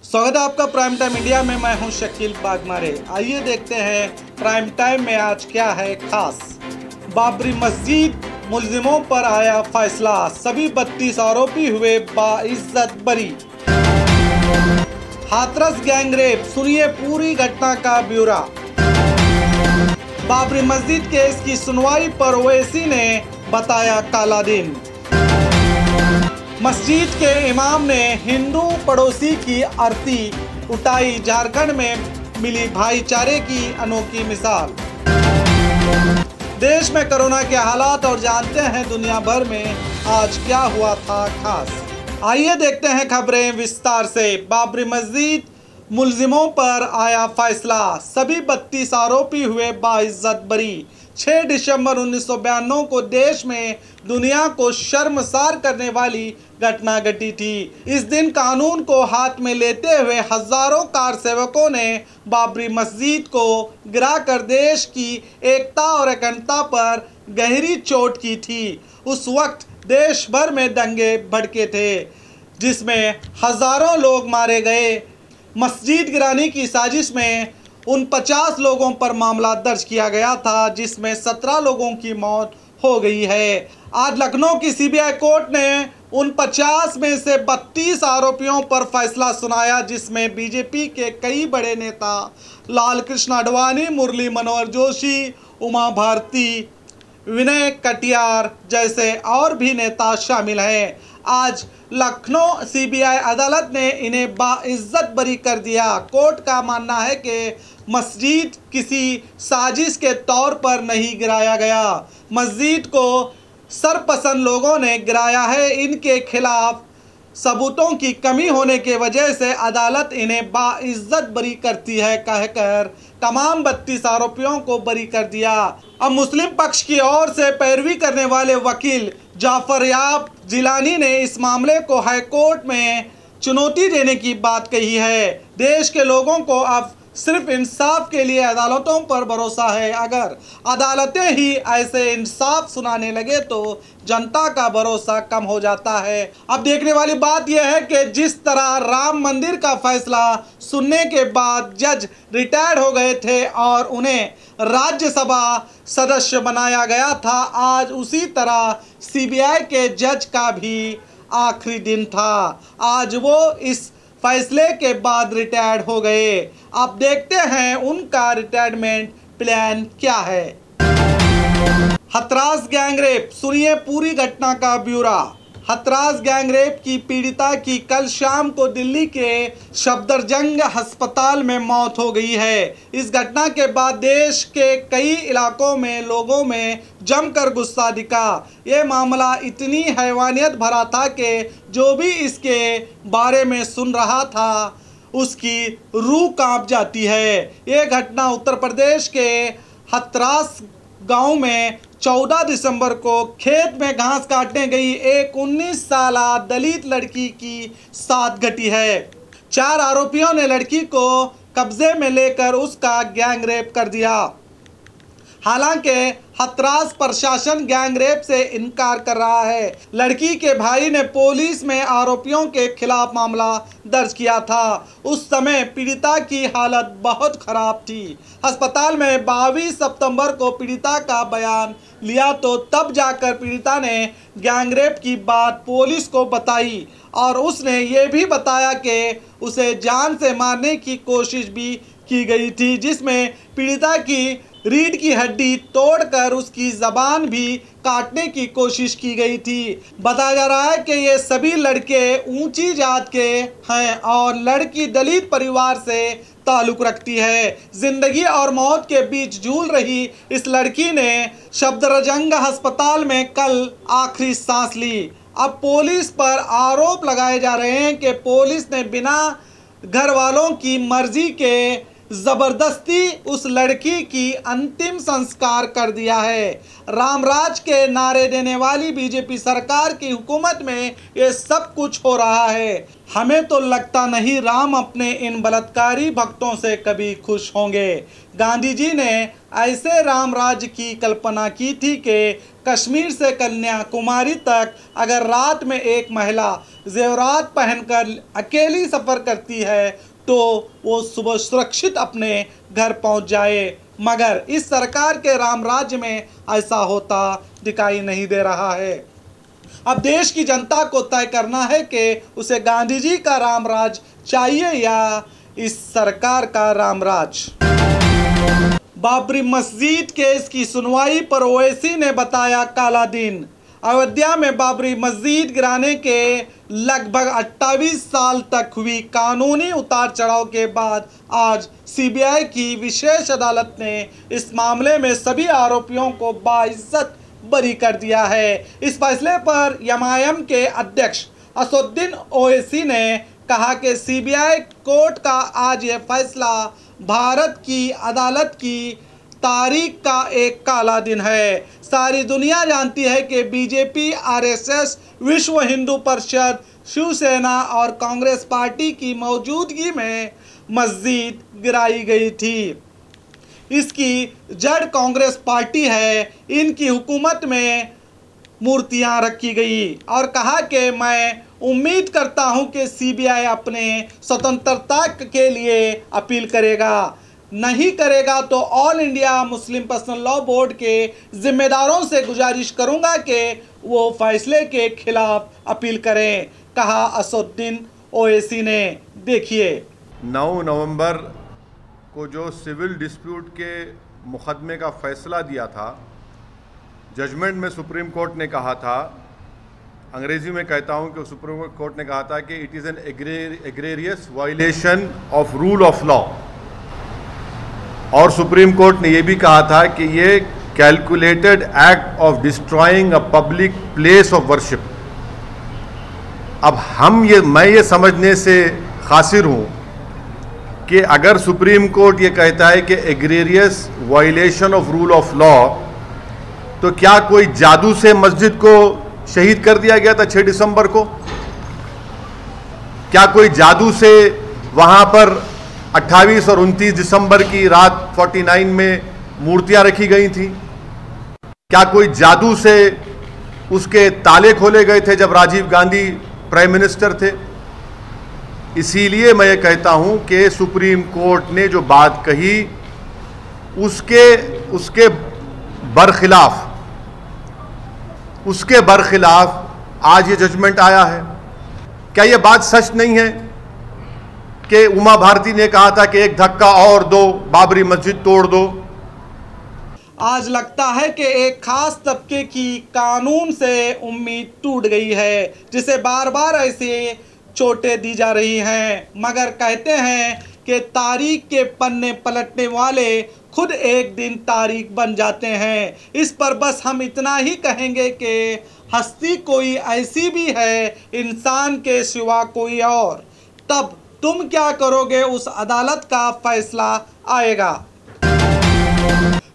स्वागत है आपका प्राइम टाइम इंडिया में। मैं हूं शकील बागमारे। आइए देखते हैं प्राइम टाइम में आज क्या है खास। बाबरी मस्जिद मुल्जिमों पर आया फैसला, सभी 32 आरोपी हुए बाइज्जत बरी। हाथरस गैंगरेप, सुनिए पूरी घटना का ब्यौरा। बाबरी मस्जिद केस की सुनवाई पर ओवैसी ने बताया काला दिन। मस्जिद के इमाम ने हिंदू पड़ोसी की आरती उठाई, झारखंड में मिली भाईचारे की अनोखी मिसाल। देश में कोरोना के हालात और जानते हैं दुनिया भर में आज क्या हुआ था खास। आइए देखते हैं खबरें विस्तार से। बाबरी मस्जिद मुल्जिमों पर आया फैसला, सभी 32 आरोपी हुए बाइज्जत बरी। 6 दिसंबर 1992 को देश में दुनिया को शर्मसार करने वाली घटना घटी थी। इस दिन कानून को हाथ में लेते हुए हजारों कार सेवकों ने बाबरी मस्जिद को गिराकर देश की एकता और अखंडता पर गहरी चोट की थी। उस वक्त देश भर में दंगे भड़के थे जिसमें हजारों लोग मारे गए। मस्जिद गिराने की साजिश में उन 50 लोगों पर मामला दर्ज किया गया था, जिसमें 17 लोगों की मौत हो गई है। आज लखनऊ की सीबीआई कोर्ट ने उन 50 में से 32 आरोपियों पर फैसला सुनाया, जिसमें बीजेपी के कई बड़े नेता लाल कृष्ण आडवाणी, मुरली मनोहर जोशी, उमा भारती, विनय कटियार जैसे और भी नेता शामिल हैं। आज लखनऊ सीबीआई अदालत ने इन्हें बाइज्जत बरी कर दिया। कोर्ट का मानना है कि मस्जिद किसी साजिश के तौर पर नहीं गिराया गया, मस्जिद को सरपसंद लोगों ने गिराया है। इनके खिलाफ सबूतों की कमी होने के वजह से अदालत इन्हें बाइज्जत बरी करती है कहकर तमाम 32 आरोपियों को बरी कर दिया। अब मुस्लिम पक्ष की ओर से पैरवी करने वाले वकील जाफर याब जिलानी ने इस मामले को हाईकोर्ट में चुनौती देने की बात कही है। देश के लोगों को अब सिर्फ इंसाफ के लिए अदालतों पर भरोसा है। अगर अदालतें ही ऐसे इंसाफ सुनाने लगे तो जनता का भरोसा कम हो जाता है। अब देखने वाली बात यह है कि जिस तरह राम मंदिर का फैसला सुनने के बाद जज रिटायर्ड हो गए थे और उन्हें राज्यसभा सदस्य बनाया गया था, आज उसी तरह सीबीआई के जज का भी आखिरी दिन था। आज वो इस फैसले के बाद रिटायर्ड हो गए। अब देखते हैं उनका रिटायरमेंट प्लान क्या है। हाथरस गैंगरेप, सुनिए पूरी घटना का ब्यौरा। हाथरस गैंगरेप की पीड़िता की कल शाम को दिल्ली के सफदरजंग अस्पताल में मौत हो गई है। इस घटना के बाद देश के कई इलाकों में लोगों में जमकर गुस्सा दिखा। ये मामला इतनी हैवानियत भरा था कि जो भी इसके बारे में सुन रहा था उसकी रूह कांप जाती है। ये घटना उत्तर प्रदेश के हाथरस गांव में 14 दिसंबर को खेत में घास काटने गई एक 19 साल दलित लड़की की साथ घटी है। 4 आरोपियों ने लड़की को कब्जे में लेकर उसका गैंगरेप कर दिया। हालांकि हाथरस प्रशासन गैंगरेप से इनकार कर रहा है। लड़की के भाई ने पुलिस में आरोपियों के खिलाफ मामला दर्ज किया था। उस समय पीड़िता की हालत बहुत खराब थी। अस्पताल में 22 सितंबर को पीड़िता का बयान लिया तो तब जाकर पीड़िता ने गैंगरेप की बात पुलिस को बताई और उसने ये भी बताया कि उसे जान से मारने की कोशिश भी की गई थी, जिसमें पीड़िता की रीढ़ की हड्डी तोड़कर उसकी जबान भी काटने की कोशिश की गई थी। बताया जा रहा है कि ये सभी लड़के ऊंची जात के हैं और लड़की दलित परिवार से ताल्लुक रखती है। जिंदगी और मौत के बीच झूल रही इस लड़की ने सफदरजंग अस्पताल में कल आखिरी सांस ली। अब पुलिस पर आरोप लगाए जा रहे हैं कि पुलिस ने बिना घर वालों की मर्जी के जबरदस्ती उस लड़की की अंतिम संस्कार कर दिया है। रामराज के नारे देने वाली बीजेपी सरकार की हुकूमत में ये सब कुछ हो रहा है। हमें तो लगता नहीं राम अपने इन बलात्कारी भक्तों से कभी खुश होंगे। गांधी जी ने ऐसे रामराज की कल्पना की थी कि कश्मीर से कन्याकुमारी तक अगर रात में एक महिला जेवरात पहनकर अकेली सफ़र करती है तो वो सुबह सुरक्षित अपने घर पहुंच जाए, मगर इस सरकार के रामराज्य में ऐसा होता दिखाई नहीं दे रहा है। अब देश की जनता को तय करना है कि उसे गांधी जी का रामराज चाहिए या इस सरकार का रामराज। बाबरी मस्जिद केस की सुनवाई पर ओवैसी ने बताया काला दिन। अयोध्या में बाबरी मस्जिद गिराने के लगभग 28 साल तक हुई कानूनी उतार चढ़ाव के बाद आज सीबीआई की विशेष अदालत ने इस मामले में सभी आरोपियों को बाइज्जत बरी कर दिया है। इस फैसले पर एमआईएम के अध्यक्ष असदुद्दीन ओवैसी ने कहा कि सीबीआई कोर्ट का आज यह फैसला भारत की अदालत की तारीख का एक काला दिन है। सारी दुनिया जानती है कि बीजेपी, आरएसएस, विश्व हिंदू परिषद, शिवसेना और कांग्रेस पार्टी की मौजूदगी में मस्जिद गिराई गई थी। इसकी जड़ कांग्रेस पार्टी है। इनकी हुकूमत में मूर्तियां रखी गई और कहा कि मैं उम्मीद करता हूं कि सीबीआई अपने स्वतंत्रता के लिए अपील करेगा। नहीं करेगा तो all India Muslim personal law board के जिम्मेदारों से गुजारिश करूंगा कि वो फैसले के खिलाफ अपील करें, कहा असदुद्दीन ओवैसी ने। देखिए, 9 नवंबर को जो सिविल डिस्प्यूट के मुकदमे का फैसला दिया था, जजमेंट में सुप्रीम कोर्ट ने कहा था, अंग्रेजी में कहता हूं कि सुप्रीम कोर्ट ने कहा था कि it is an egregious violation of rule of law. और सुप्रीम कोर्ट ने यह भी कहा था कि ये calculated act of destroying a public place of worship. अब मैं ये समझने से कासिर हूं कि अगर सुप्रीम कोर्ट ये कहता है कि egregious violation of rule of law, तो क्या कोई जादू से मस्जिद को शहीद कर दिया गया था 6 दिसंबर को? क्या कोई जादू से वहां पर 28 और 29 दिसंबर की रात 49 में मूर्तियां रखी गई थी? क्या कोई जादू से उसके ताले खोले गए थे जब राजीव गांधी प्राइम मिनिस्टर थे? इसीलिए मैं ये कहता हूं कि सुप्रीम कोर्ट ने जो बात कही उसके बरखिलाफ आज ये जजमेंट आया है। क्या ये बात सच नहीं है कि उमा भारती ने कहा था कि एक धक्का और दो, बाबरी मस्जिद तोड़ दो? आज लगता है कि एक खास तबके की कानून से उम्मीद टूट गई है, जिसे बार बार ऐसे चोटें दी जा रही हैं। मगर कहते हैं कि तारीख के पन्ने पलटने वाले खुद एक दिन तारीख बन जाते हैं। इस पर बस हम इतना ही कहेंगे कि हस्ती कोई ऐसी भी है इंसान के सिवा कोई और। तब तुम क्या करोगे, उस अदालत का फैसला आएगा।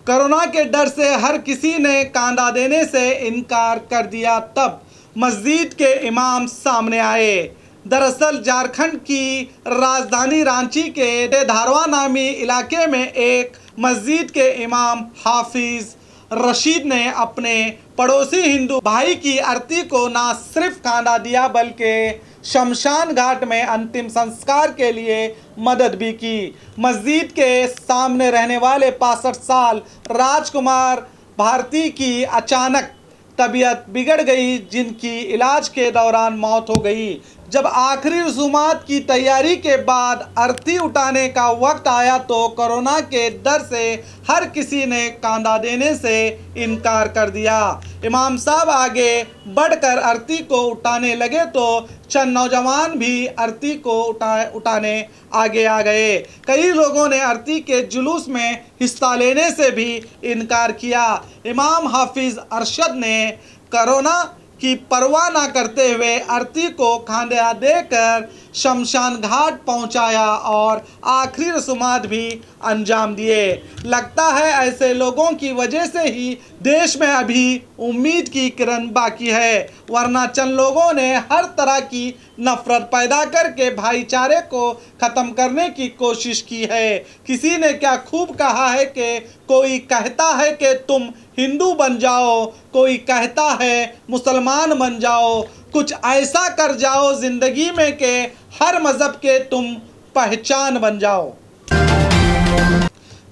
कोरोना के डर से हर किसी ने कांदा देने से इनकार कर दिया, तब मस्जिद के इमाम सामने आए। दरअसल झारखंड की राजधानी रांची के धारवा नामी इलाके में एक मस्जिद के इमाम हाफिज रशीद ने अपने पड़ोसी हिंदू भाई की अर्थी को न सिर्फ कांदा दिया बल्कि शमशान घाट में अंतिम संस्कार के लिए मदद भी की। मस्जिद के सामने रहने वाले 65 साल राजकुमार भारती की अचानक तबीयत बिगड़ गई, जिनकी इलाज के दौरान मौत हो गई। जब आखिरी रसूमात की तैयारी के बाद अर्थी उठाने का वक्त आया तो कोरोना के डर से हर किसी ने कांदा देने से इनकार कर दिया। इमाम साहब आगे बढ़कर अर्थी को उठाने लगे तो चंद नौजवान भी अर्थी को उठाने आगे आ गए। कई लोगों ने अर्थी के जुलूस में हिस्सा लेने से भी इनकार किया। इमाम हाफिज अरशद ने कोरोना की परवाह न करते हुए अर्थी को खांदा देकर शमशान घाट पहुंचाया और आखिरी रसूमात भी अंजाम दिए। लगता है ऐसे लोगों की वजह से ही देश में अभी उम्मीद की किरण बाकी है, वरना चंद लोगों ने हर तरह की नफरत पैदा करके भाईचारे को ख़त्म करने की कोशिश की है। किसी ने क्या खूब कहा है कि कोई कहता है कि तुम हिंदू बन जाओ, कोई कहता है मुसलमान बन जाओ, कुछ ऐसा कर जाओ जिंदगी में कि हर मज़हब के तुम पहचान बन जाओ।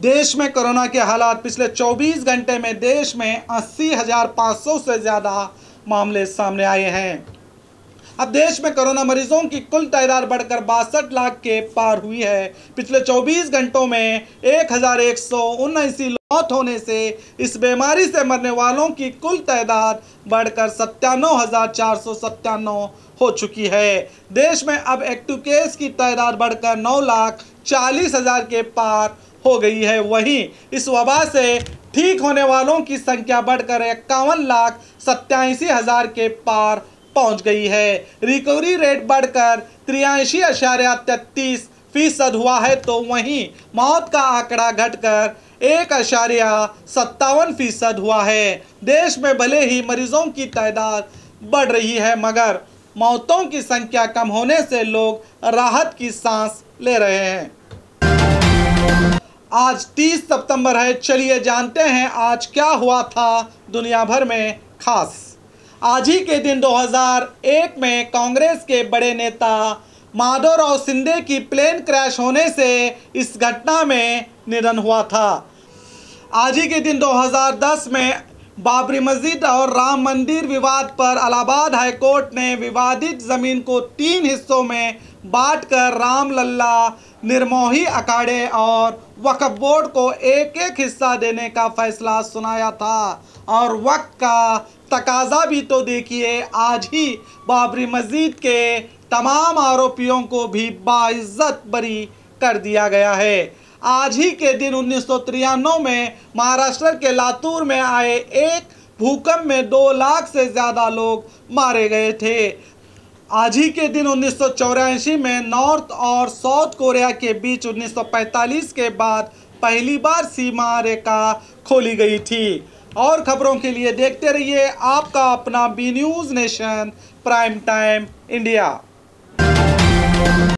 देश में कोरोना के हालात। पिछले 24 घंटे में देश में 80,500 से ज़्यादा मामले सामने आए हैं। अब देश में कोरोना मरीजों की कुल तादाद बढ़कर 62 लाख के पार हुई है। पिछले 24 घंटों में 1,179 मौत होने से इस बीमारी से मरने वालों की कुल तादाद बढ़कर 97,497 हो चुकी है। देश में अब एक्टिव केस की तादाद बढ़कर 9,40,000 के पार हो गई है। वहीं इस वबा से ठीक होने वालों की संख्या बढ़कर 51,87,000 के पार पहुंच गई है। रिकवरी रेट बढ़कर 83.33% हुआ है, तो वहीं मौत का आंकड़ा घटकर 1.57% हुआ है। देश में भले ही मरीजों की तादाद बढ़ रही है, मगर मौतों की संख्या कम होने से लोग राहत की सांस ले रहे हैं। आज 30 सितंबर है। चलिए जानते हैं आज क्या हुआ था दुनिया भर में खास। आज ही के दिन 2001 में कांग्रेस के बड़े नेता माधवराव सिंधिया की प्लेन क्रैश होने से इस घटना में निधन हुआ था। आज ही के दिन 2010 में बाबरी मस्जिद और राम मंदिर विवाद पर इलाहाबाद हाई कोर्ट ने विवादित ज़मीन को 3 हिस्सों में बांटकर रामलला, निर्मोही अखाड़े और वक्फ बोर्ड को एक एक हिस्सा देने का फैसला सुनाया था। और वक्त का तकाजा भी तो देखिए, आज ही बाबरी मस्जिद के तमाम आरोपियों को भी बाइज्जत बरी कर दिया गया है। आज ही के दिन 1993 में महाराष्ट्र के लातूर में आए एक भूकंप में 2 लाख से ज़्यादा लोग मारे गए थे। आज ही के दिन 1984 में नॉर्थ और साउथ कोरिया के बीच 1945 के बाद पहली बार सीमा रेखा खोली गई थी। और खबरों के लिए देखते रहिए आपका अपना B News Nation prime time India.